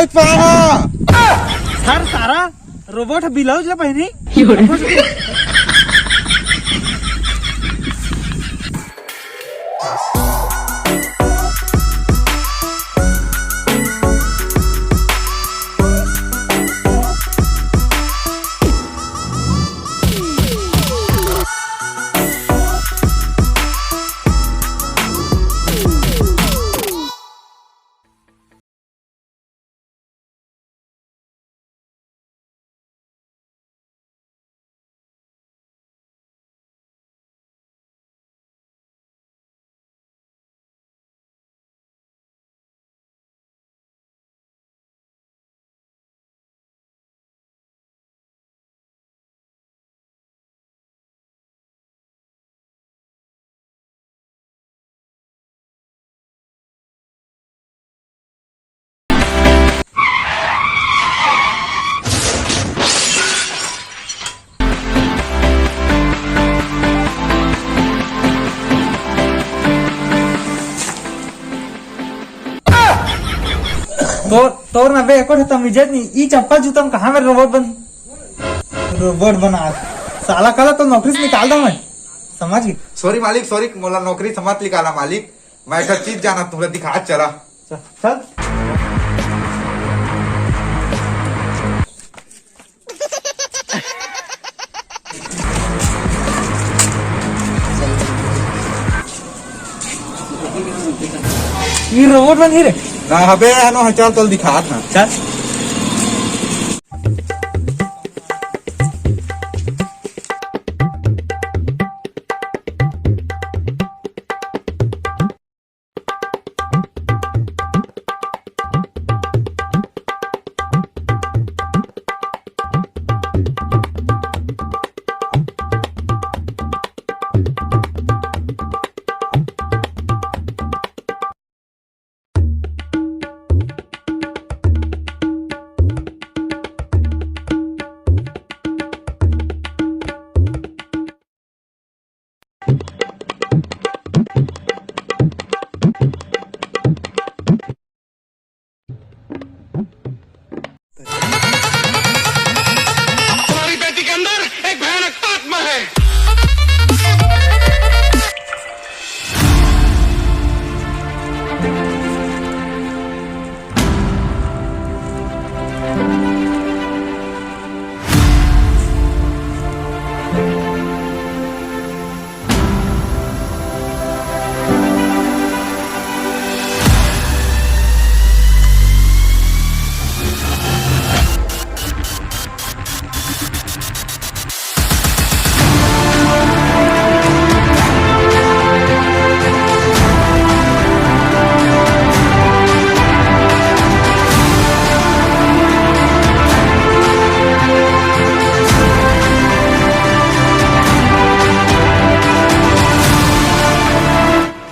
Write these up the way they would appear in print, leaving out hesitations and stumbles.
Blouse पहना। Sir सारा robot blouse ला पहनी तोर ना बे एको तम इज्जत नहीं ई चप्पल जूता में कहाँ में रोबोट बना साला कल तो नौकरी से निकाल दो मैं समझ गई। सॉरी मालिक, सॉरी, मोला नौकरी से मत निकाला मालिक। मैं एक चीज जाना तुम्हें दिखा चला। चल ये रोबोट बन रे ना हबे नो चल तो दिखात ना चल।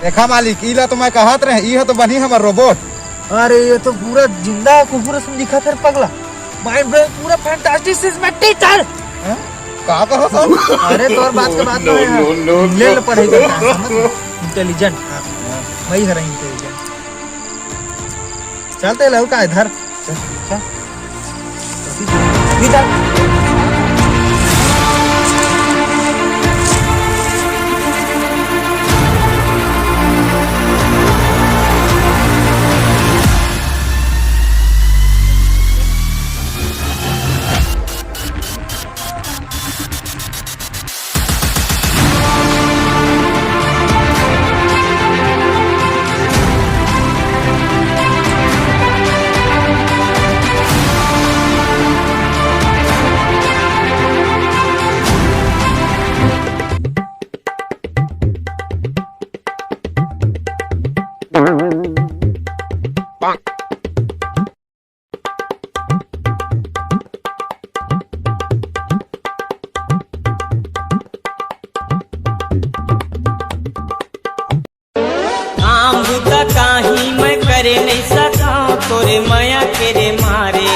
देखा मालिक, इला तो मैं कहत रहे ई तो बनी हमर रोबोट। अरे ये तो पूरा जिंदा खूबसूरत दिखा था पगला। माइंड ब्लोइंग पूरा फैंटास्टिक सिस्टमैटिक टीचर। का कहो सब? अरे तोर बात के बात में ले ले पढ़ाई करता इंटेलिजेंट वही है इंटेलिजेंट। चलते लहू का इधर चल इधर काही मैं करे नहीं सका तोरे माया के रे मारे।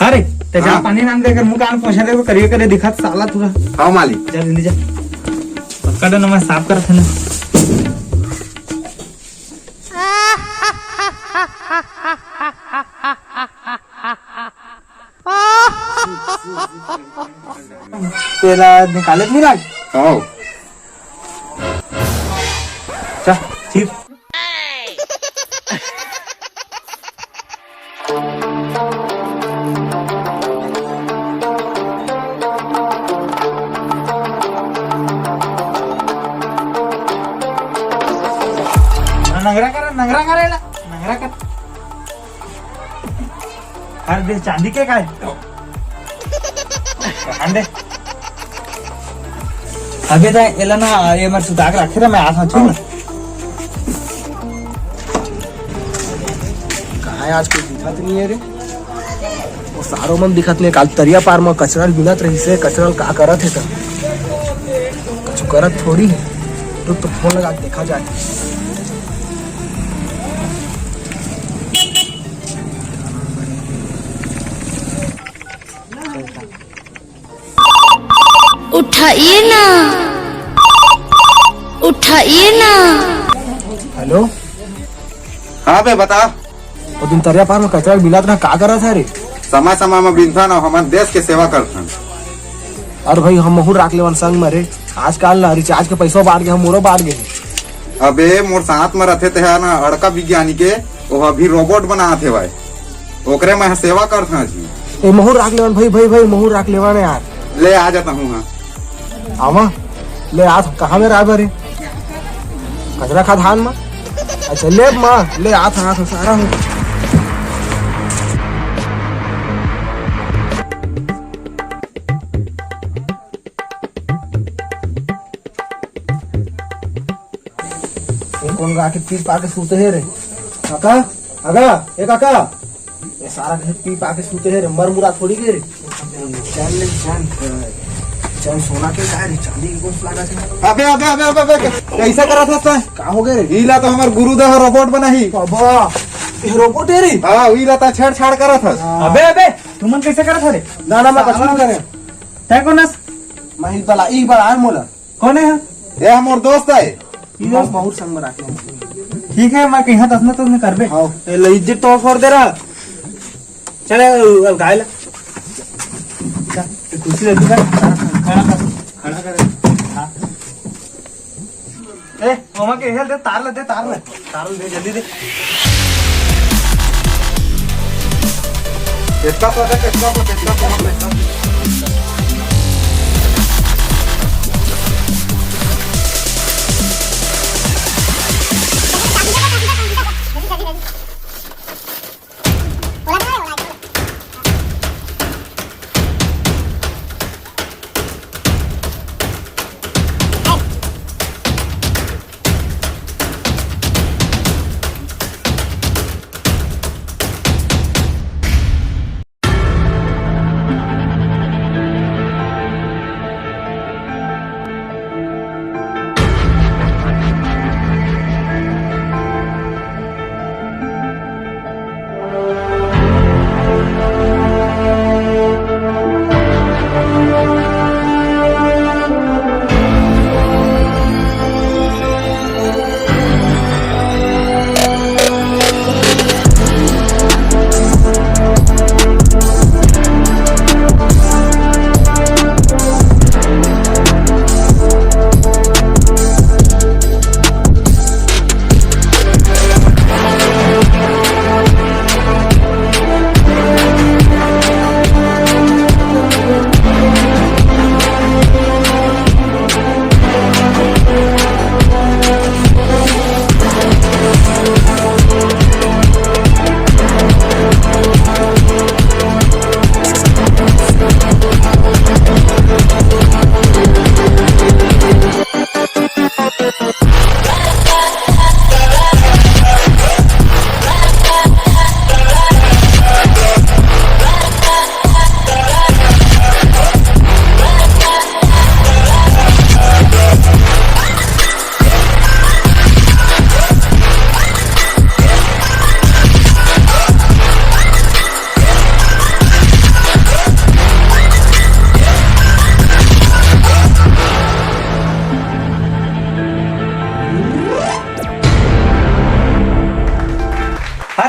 अरे तेजा पानी नाम देकर मुंह कान पोछा दे करिए करे दिखत साला तुरा। हाँ मालिक, जा जल्दी जा। कड़ो ना मैं साफ करत हूँ। तेरा निकाले नहीं राज आओ चा ठीक नंगरा करायला नंगरा कर अरे दे चांदी के काय अंडे अबे ता एला ना ये मर सुता के रखे मैं आज छू ना काय आज कोई दिखत नहीं है रे वो सारो मन दिखत नहीं काल तरिया पार में कचरल बिनत रही से कचरल का करत है कुछ करत थोड़ी है तो फोन लगा के देखा जाए उठाइए ना उठाइए ना। हेलो हाँ बे बता। वो दिन तरिया पार में कचरल बिनत रहा का करत है रे समय समय में बिनथन और हमारे देश के सेवा करथन। और भाई हम महू राख लेवन संग में रे आजकल ना रिचार्ज के पैसा बांट गए हम मोरो बांट गए अबे मोर साथ में रहते थे ना अड़का विज्ञानी के वो अभी रोबोट बनाते थे भाई ओकरे मैं सेवा करथन जी। ए महू राख लेवन भाई महू राख लेवन यार ले आ जाता हूँ। हाँ आवा ले आज कहाँ में रहा रे कचरा खादान में अच्छा ले माँ ले आज हाथ सारा हूँ कौन गा के पी पाके सूते है रे काका अगा ए काका ये सारा घर पी पाके सूते है रे मर मुरा थोड़ी के रे जान ले जान चल सोना के का रे चांदी के कौन लगा है अबे अबे अबे अबे अबे कैसा करा था तै का हो गए रे ईला तो हमार गुरुदेव रोबोट बना ही। बाबा ये रोबोट है रे हाँ ईला तो छेड़छाड़ करा था। अबे अबे तुमन कैसे करत हरे ना ना मैं कुछ नहीं करे तै कोनस मैं एक बार आया मोला कौन है ये हमार दोस्त है। ये बहुत संग में रखे ठीक है मैं कहीं दसना तो मैं करबे हां ए ले इज्जत तो कर दे रहा चले गायला कुर्सी ले कर खड़ा कर हां ए मामा के हेल दे तार ले जल्दी दे इसका तो देख इसका तो इसका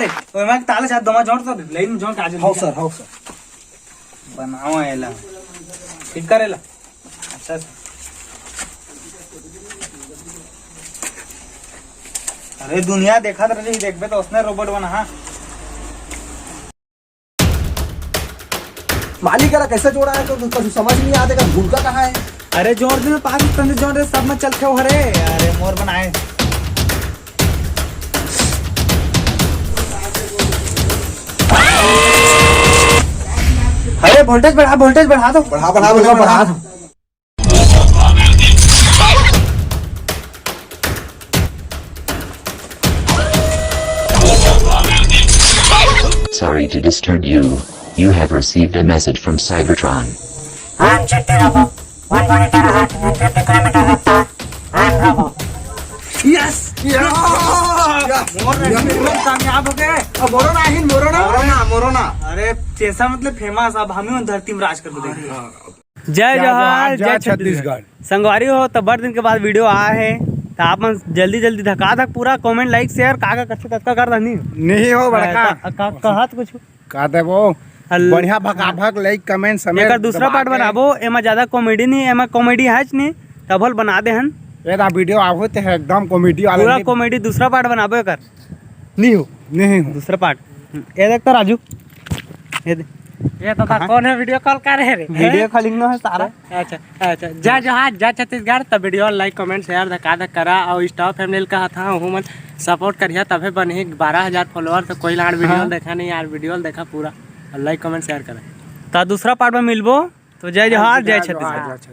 रे ओमा ताले साथ दमा जोड़ तो लाइन जोड़ काज हाउ सर बनाओ एला ठीक करेला अच्छा से। अरे दुनिया देखा रही देखबे तो उसने रोबोट बना। हाँ मालिक यार कैसे जोड़ा है तो कुछ समझ नहीं आता का भूलका कहाँ है। अरे जोड़ दे में 5 तंदे जोड़ दे सब में चल के हरे। अरे मोर बनाए अरे वोल्टेज बढ़ा दो बढ़ा दो। Sorry to disturb you. You have received a message from Cybertron. Yes कामयाब हो गए। अब मोरोना अरे जैसा मतलब फेमस अब हमें धरती में राज कर देंगे। जय जोहार जय छत्तीसगढ़। संगवारी हो तो बड़ दिन के बाद वीडियो आया है तो आप मन जल्दी धका धक पूरा कमेंट लाइक शेयर काका करते तत्का कर दनी नहीं हो बड़का कहत कुछ का देबो बढ़िया भगाभग लाइक कमेंट समय एकर दूसरा पार्ट बनाबो। एमा ज्यादा कॉमेडी नहीं, एमा कॉमेडी है नहीं तभल बना दे हन। एदा वीडियो आवो ते एकदम कॉमेडी वाला पूरा कॉमेडी दूसरा पार्ट बनाबो एकर नहीं हो दूसरा पार्ट। ये देख तो राजू ये तो कौन है वीडियो कॉल कर रहे रे वीडियो कॉलिंग न है सारा। अच्छा जय जोहार जय छत्तीसगढ़। तब वीडियो लाइक कमेंट शेयर धका धक करा और स्टाफ फैमिली का था हुमन सपोर्ट करिए तबे बने 12,000 फॉलोअर। तो कोई लाड़ वीडियो देखा नहीं यार, वीडियो देखा पूरा और लाइक कमेंट शेयर करा। तो दूसरा पार्ट में मिलबो। तो जय जोहार जय छत्तीसगढ़।